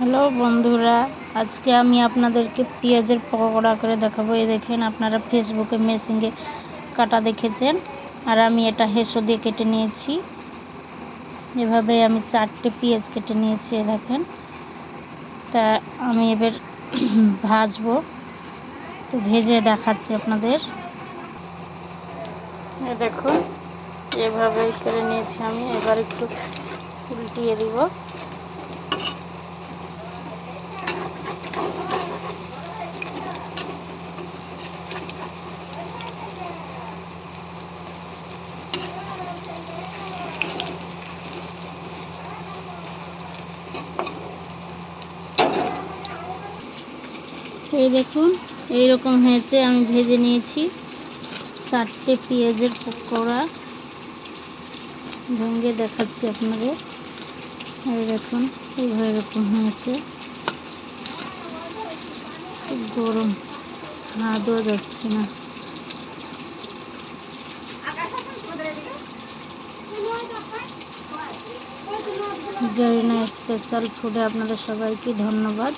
Hello বন্ধুরা, আজকে আমি আপনাদেরকে পেঁয়াজের পকোড়া করে দেখাবো। এই দেখেন, আপনারা ফেসবুকে মেশিনে কাটা দেখেছেন, আর আমি এটা হেঁসো দিয়ে কেটে নিয়েছি। এভাবে আমি 4টে পেঁয়াজ কেটে নিয়েছি। দেখেন, তা আমি এবার ভাজবো, তো ভেজে দেখাচ্ছি আপনাদের। দেখুন, এভাবেই করে নিয়েছি আমি। এবার একটু উল্টিয়ে দিব। এই দেখুন, এইরকম হয়েছে। আমি ভেজে নিয়েছি 4টে পেঁয়াজের পকোড়া। ভেঙে দেখাচ্ছি আপনাদের। এই দেখুন, এইভাবে এরকম হয়েছে। খুব গরম, হাত দেওয়া যাচ্ছে না। জারিনা স্পেশাল ফুডে আপনাদের সবাইকে ধন্যবাদ।